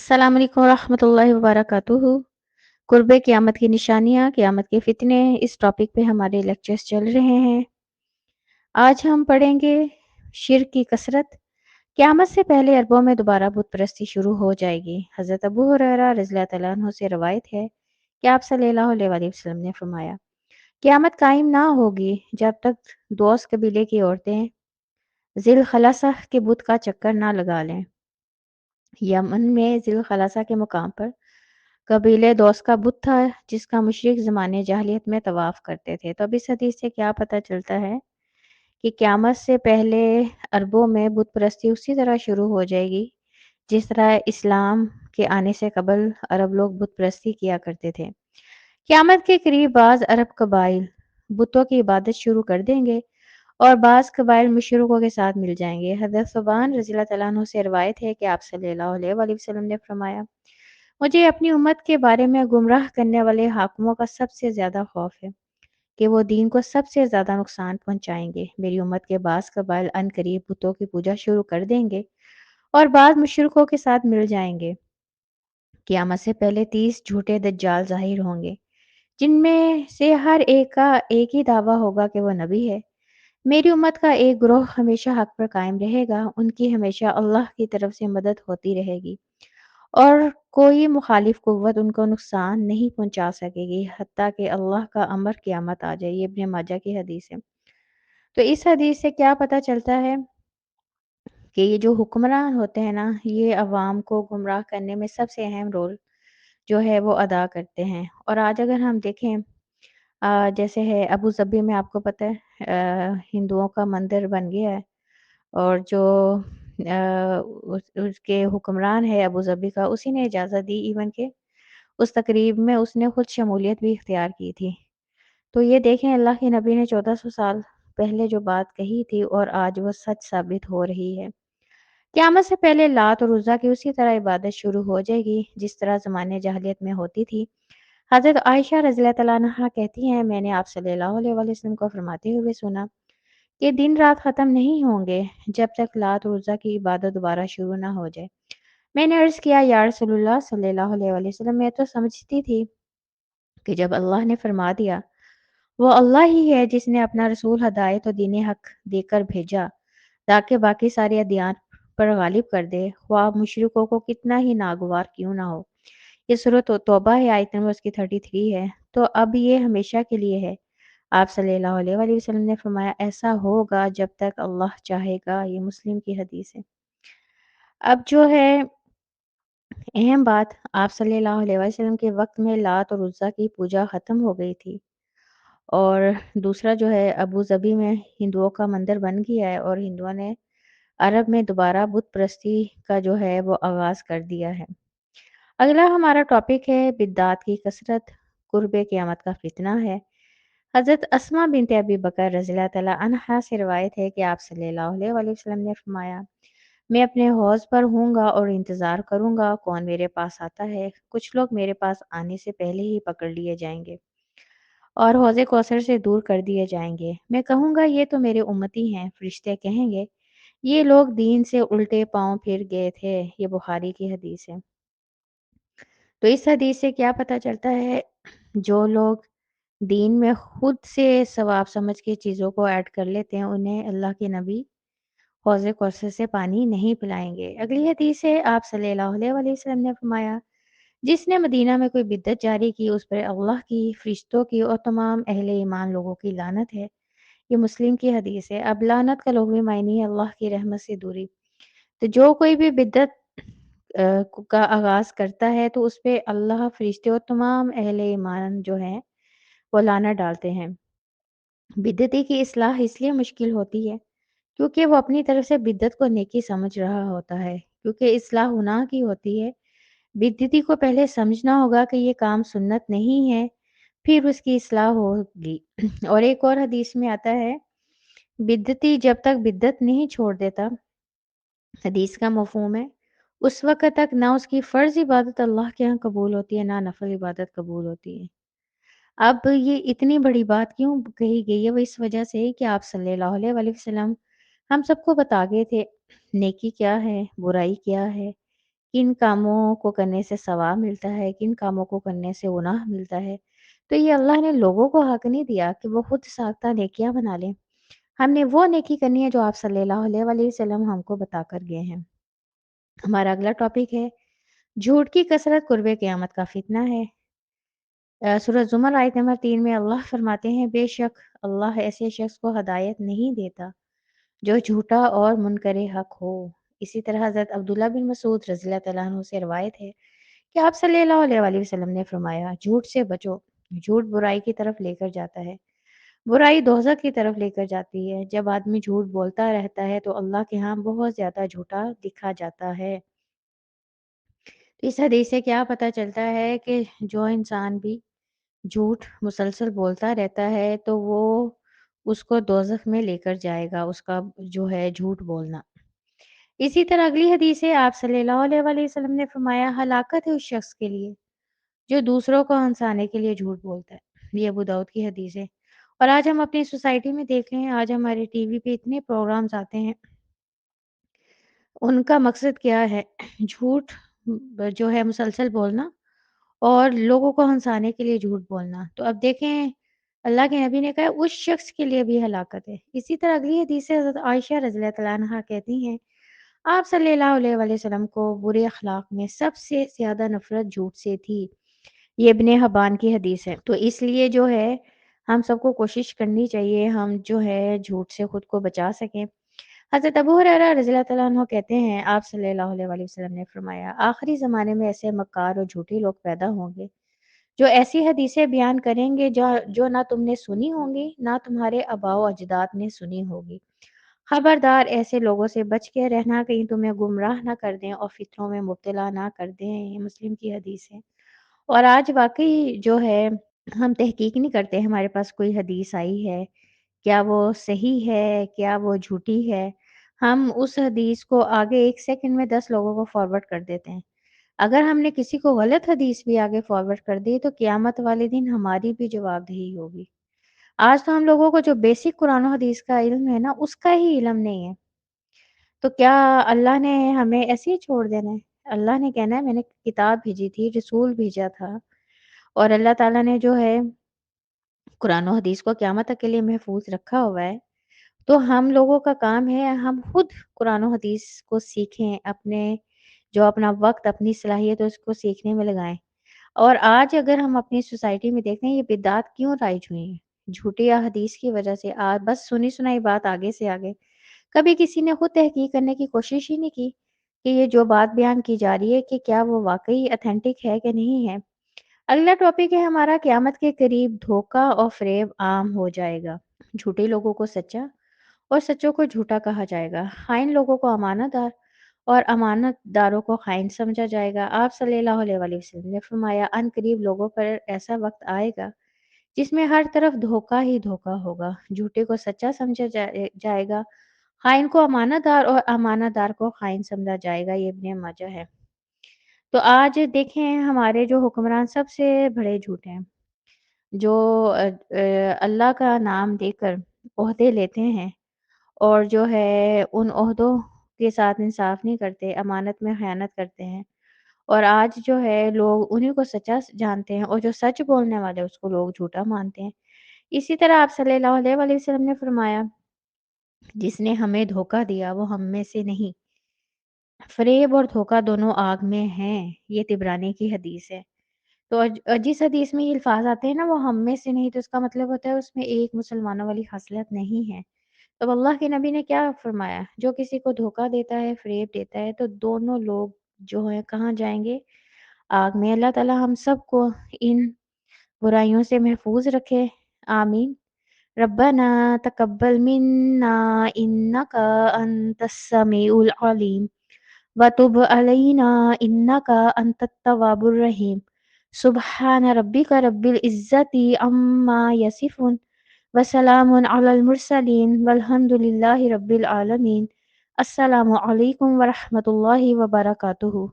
अस्सलाम वालेकुम रहमतुल्लाहि व बरकातुहू। कुर्बे क़यामत की निशानियाँ, क़यामत के फ़ितने, इस टॉपिक पे हमारे लेक्चर्स चल रहे हैं। आज हम पढ़ेंगे शिर्क की कसरत। क़यामत से पहले अरबों में दोबारा बुत परस्ती शुरू हो जाएगी। हज़रत अबू हुरैरा रज़ियल्लाहु तआला अन्हु से रवायत है कि आप सल्लल्लाहु अलैहि वसल्लम ने फरमाया, क़यामत कायम ना होगी जब तक दोस कबीले की औरतें ज़िल खलासा के बुत का चक्कर ना लगा लें। यमन में ज़िल खलासा के मुकाम पर कबीले दोस्त का बुत था जिसका मुशरिक ज़माने जाहिलियत में तवाफ़ करते थे। तो अब इस हदीस से क्या पता चलता है कि क़यामत से पहले अरबों में बुत परस्ती उसी तरह शुरू हो जाएगी जिस तरह इस्लाम के आने से कबल अरब लोग बुत परस्ती किया करते थे। क़यामत के करीब बाज़ अरब कबाइल बुतों की इबादत शुरू कर देंगे और बाज़ कबाइल मुशरिकों के साथ मिल जाएंगे। हज़रत सुबान रज़ियल्लाहु तआला अन्हु से रिवायत है कि आप सल्लल्लाहु अलैहि वसल्लम ने फरमाया, मुझे अपनी उम्मत के बारे में गुमराह करने वाले हाकिमों का सबसे ज़्यादा खौफ है कि वो दीन को सबसे ज़्यादा नुकसान पहुँचाएँगे। मेरी उम्मत के बाज़ कबाइल अनकरीब बुतों की पूजा शुरू कर देंगे और बाज़ मुशरिकों के साथ मिल जाएँगे। क़यामत से पहले 30 झूठे दज्जाल ज़ाहिर होंगे, जिनमें से हर एक का एक ही दावा होगा कि वो नबी है। मेरी उम्मत का एक ग्रोह हमेशा हक़ पर कायम रहेगा, उनकी हमेशा अल्लाह की तरफ से मदद होती रहेगी और कोई मुखालिफ कुव्वत उनको नुकसान नहीं पहुंचा सकेगी हत्ता कि अल्लाह का अमर क़यामत आ जाए। ये इब्न माजा की हदीस है। तो इस हदीस से क्या पता चलता है कि ये जो हुक्मरान होते हैं ना, ये अवाम को गुमराह करने में सबसे अहम रोल जो है वो अदा करते हैं। और आज अगर हम देखें जैसे है अबू ज़बी में आपको पता है हिंदुओं का मंदिर बन गया है और जो उसके हुक्मरान है अबू ज़बी का, उसी ने इजाज़त दी इवन के उस तकरीब में उसने खुद शमूलियत भी इख्तियार की थी। तो ये देखें अल्लाह के नबी ने 1400 साल पहले जो बात कही थी और आज वो सच साबित हो रही है। क़यामत से पहले लात और उज़्ज़ा की उसी तरह इबादत शुरू हो जाएगी जिस तरह ज़माने जाहिलियत में होती थी। हज़रत आयशा रज़ियल्लाहु तआला अन्हा कहती हैं, मैंने आप सल्लल्लाहु अलैहि वसल्लम को फरमाते हुए सुना कि दिन रात ख़त्म नहीं होंगे जब तक लात और उज़्ज़ा की इबादत दोबारा शुरू ना हो जाए। मैंने अर्ज़ किया, या रसूलल्लाह सल्लल्लाहु अलैहि वसल्लम, मैं तो समझती थी कि जब अल्लाह ने फरमा दिया वो अल्लाह ही है जिसने अपना रसूल हिदायत और दीन हक देकर भेजा ताकि बाकी सारे अदियान पर गालिब कर दे, ख्वाह मुशरिकों को कितना ही नागवार क्यों ना हो। ये सूरत तौबा है, आयत नंबर उसकी 33 है। तो अब ये हमेशा के लिए है। आप सल्लल्लाहु अलैहि वसल्लम ने फरमाया, ऐसा होगा जब तक अल्लाह चाहेगा। ये मुस्लिम की हदीस है। अब जो है अहम बात, आप सल्लल्लाहु अलैहि वसल्लम के वक्त में लात और उज़्ज़ा की पूजा ख़त्म हो गई थी और दूसरा जो है अबू ज़बी में हिंदुओं का मंदिर बन गया है और हिंदुओं ने अरब में दोबारा बुत परस्ती का जो है वो आगाज़ कर दिया है। अगला हमारा टॉपिक है बिद्दात की कसरत, कुर्बे क़यामत का फितना है। हज़रत अस्मा बिनते अबी बकर रज़ियल्लाहु तआला अन्हा से रिवायत है कि आप सल्लल्लाहु अलैहि वसल्लम ने फरमाया, मैं अपने हौज़ पर हूँगा और इंतज़ार करूँगा कौन मेरे पास आता है। कुछ लोग मेरे पास आने से पहले ही पकड़ लिए जाएंगे और हौज़े कौसर से दूर कर दिए जाएंगे। मैं कहूँगा ये तो मेरे उम्मती हैं। फरिश्ते कहेंगे ये लोग दीन से उल्टे पाँव फिर गए थे। ये बुखारी की हदीस है। तो इस हदीस से क्या पता चलता है, जो लोग दीन में खुद से सवाब समझ के चीज़ों को ऐड कर लेते हैं उन्हें अल्लाह के नबी हौज़े कौसर से पानी नहीं पिलाएंगे। अगली हदीस है, आप सल्लल्लाहु अलैहि वसल्लम ने फरमाया, जिसने मदीना में कोई बिद्दत जारी की उस पर अल्लाह की, फरिश्तों की और तमाम अहले ईमान लोगों की लानत है। ये मुस्लिम की हदीस है। अब लानत का लुग़वी मायने है अल्लाह की रहमत से दूरी। तो जो कोई भी बिद्दत का आगाज़ करता है तो उस पे अल्लाह, फरिश्ते और तमाम अहले ईमान जो हैं वो लानत डालते हैं। बिद्दती की इस्लाह इसलिए मुश्किल होती है क्योंकि वो अपनी तरफ से बिद्दत को नेकी समझ रहा होता है, क्योंकि इस्लाह गुनाह की होती है। बिद्दती को पहले समझना होगा कि ये काम सुन्नत नहीं है, फिर उसकी इस्लाह होगी। और एक और हदीस में आता है, बिद्दती जब तक बिद्दत नहीं छोड़ देता, हदीस का मफ़हूम है, उस वक़्त तक ना उसकी फ़र्ज़ इबादत अल्लाह के यहाँ कबूल होती है, ना नफ़ल इबादत कबूल होती है। अब ये इतनी बड़ी बात क्यों कही गई है? वो इस वजह से कि आप सल्लल्लाहु अलैहि वसल्लम हम सबको बता गए थे, नेकी क्या है, बुराई क्या है, کن کاموں کو کرنے سے ثواب ملتا ہے، کن کاموں کو کرنے سے گناہ ملتا ہے۔ تو یہ اللہ نے لوگوں کو حق نہیں دیا کہ وہ خود ساختہ نیکیاں بنا لیں۔ ہم نے وہ نیکی کرنی ہے جو آپ صلی اللہ علیہ وآلہ وسلم ہم کو بتا کر گئے ہیں۔ ہمارا اگلا ٹاپک ہے جھوٹ کی کثرت قرب قیامت کا فتنہ ہے۔ سورہ زمر آیت نمبر 3 میں اللہ فرماتے ہیں بے شک اللہ ایسے شخص کو ہدایت نہیں دیتا جو جھوٹا اور منکر حق ہو۔ اسی طرح حضرت عبداللہ بن مسعود رضی اللہ تعالیٰ عنہ سے روایت ہے کہ آپ صلی اللہ علیہ وآلہ وسلم نے فرمایا جھوٹ سے بچو، جھوٹ برائی کی طرف لے کر جاتا ہے، برائی دوزخ کی طرف لے کر جاتی ہے۔ جب آدمی جھوٹ بولتا رہتا ہے تو اللہ کے ہاں بہت زیادہ جھوٹا دکھا جاتا ہے۔ تو اس حدیث سے کیا پتہ چلتا ہے کہ جو انسان بھی جھوٹ مسلسل بولتا رہتا ہے تو وہ اس کو دوزخ میں لے کر جائے گا، اس کا جو ہے جھوٹ بولنا۔ اسی طرح اگلی حدیث ہے آپ صلی اللہ علیہ وآلہ وسلم نے فرمایا ہلاکت ہے اس شخص کے لیے جو دوسروں کو ہنسانے کے لیے جھوٹ بولتا ہے۔ یہ ابو داؤد کی حدیث ہے۔ اور آج ہم اپنی سوسائٹی میں دیکھ لیں، آج ہمارے ٹی وی پہ اتنے پروگرامز آتے ہیں، ان کا مقصد کیا ہے؟ جھوٹ جو ہے مسلسل بولنا اور لوگوں کو ہنسانے کے لیے جھوٹ بولنا۔ تو اب دیکھیں اللہ کے نبی نے کہا اس شخص کے لیے بھی ہلاکت ہے۔ اسی طرح اگلی حدیث سے حضرت عائشہ رضی اللہ تعالیٰ عنہا کہتی ہیں آپ صلی اللہ علیہ وآلہ وسلم کو برے اخلاق میں سب سے زیادہ نفرت جھوٹ سے تھی۔ یہ ابن حبان کی حدیث ہے۔ تو اس لیے جو ہے ہم سب کو کوشش کرنی چاہیے ہم جو ہے جھوٹ سے خود کو بچا سکیں۔ حضرت ابو ہریرہ رضی اللہ تعالیٰ عنہ کہتے ہیں آپ صلی اللہ علیہ وآلہ وسلم نے فرمایا آخری زمانے میں ایسے مکار اور جھوٹی لوگ پیدا ہوں گے جو ایسی حدیثیں بیان کریں گے جو نہ تم نے سنی ہوں گی نہ تمہارے آباء و اجداد نے سنی ہوگی۔ خبردار ایسے لوگوں سے بچ کے رہنا کہیں تمہیں گمراہ نہ کر دیں اور فتنوں میں مبتلا نہ کر دیں۔ یہ مسلم کی حدیث ہے۔ اور آج واقعی جو ہے ہم تحقیق نہیں کرتے ہمارے پاس کوئی حدیث آئی ہے کیا وہ صحیح ہے کیا وہ جھوٹی ہے، ہم اس حدیث کو آگے ایک سیکنڈ میں 10 لوگوں کو فارورڈ کر دیتے ہیں۔ اگر ہم نے کسی کو غلط حدیث بھی آگے فارورڈ کر دی تو قیامت والے دن ہماری بھی جواب دہی ہوگی۔ آج تو ہم لوگوں کو جو بیسک قرآن و حدیث کا علم ہے نا اس کا ہی علم نہیں ہے، تو کیا اللہ نے ہمیں ایسے ہی چھوڑ دینا ہے؟ اللہ نے کہنا ہے میں نے کتاب بھیجی تھی، رسول بھیجا تھا، اور اللہ تعالیٰ نے جو ہے قرآن و حدیث کو قیامت تک کے لیے محفوظ رکھا ہوا ہے۔ تو ہم لوگوں کا کام ہے ہم خود قرآن و حدیث کو سیکھیں، اپنا وقت اپنی صلاحیت ہے اس کو سیکھنے میں لگائیں۔ اور آج اگر ہم اپنی سوسائٹی میں دیکھیں یہ بدعات کیوں رائج ہوئی ہیں؟ جھوٹی حدیث کی وجہ سے بس سنی سنائی بات آگے سے آگے، کبھی کسی نے خود تحقیق کرنے کی کوشش ہی نہیں کی کہ یہ جو بات بیان کی جا رہی ہے کہ کیا وہ واقعی اتھینٹک ہے کہ نہیں ہے۔ اگلا ٹاپک ہے ہمارا قیامت کے قریب دھوکہ اور فریب عام ہو جائے گا۔ جھوٹے لوگوں کو سچا اور سچوں کو جھوٹا کہا جائے گا، خائن لوگوں کو امانت دار اور امانت داروں کو خائن سمجھا جائے گا۔ آپ صلی اللہ علیہ وآلہ وسلم نے فرمایا ان قریب لوگوں پر ایسا وقت آئے گا جس میں ہر طرف دھوکہ ہی دھوکہ ہوگا، جھوٹے کو سچا سمجھا جائے گا، خائن کو امانت دار اور امانت دار کو خائن سمجھا جائے گا۔ یہ ابن ماجہ ہے۔ تو آج دیکھیں ہمارے جو حکمران سب سے بڑے جھوٹ ہیں، جو اللہ کا نام دے کر عہدے لیتے ہیں اور جو ہے ان عہدوں کے ساتھ انصاف نہیں کرتے، امانت میں خیانت کرتے ہیں، اور آج جو ہے لوگ انہیں کو سچا جانتے ہیں اور جو سچ بولنے والے اس کو لوگ جھوٹا مانتے ہیں۔ اسی طرح آپ صلی اللہ علیہ وآلہ وسلم نے فرمایا جس نے ہمیں دھوکہ دیا وہ ہم میں سے نہیں۔ فریب اور دھوکہ دونوں آگ میں ہیں، یہ طبرانی کی حدیث ہے۔ تو جس حدیث میں یہ الفاظ آتے ہیں نا وہ ہم میں سے نہیں، تو اس کا مطلب ہوتا ہے اس میں ایک مسلمانوں والی خاصلت نہیں ہے۔ تو اللہ کے نبی نے کیا فرمایا؟ جو کسی کو دھوکہ دیتا ہے، فریب دیتا ہے، تو دونوں لوگ جو ہیں کہاں جائیں گے؟ آگ میں۔ اللہ تعالی ہم سب کو ان برائیوں سے محفوظ رکھے، آمین۔ ربنا تقبل منا انک انت السمیع العلیم وتب علینا انک انت التواب الرحیم۔ سبحان ربک رب العزت عما یصفون وسلام علی المرسلین والحمد للہ رب العالمین۔ السلام علیکم ورحمۃ اللہ وبرکاتہ۔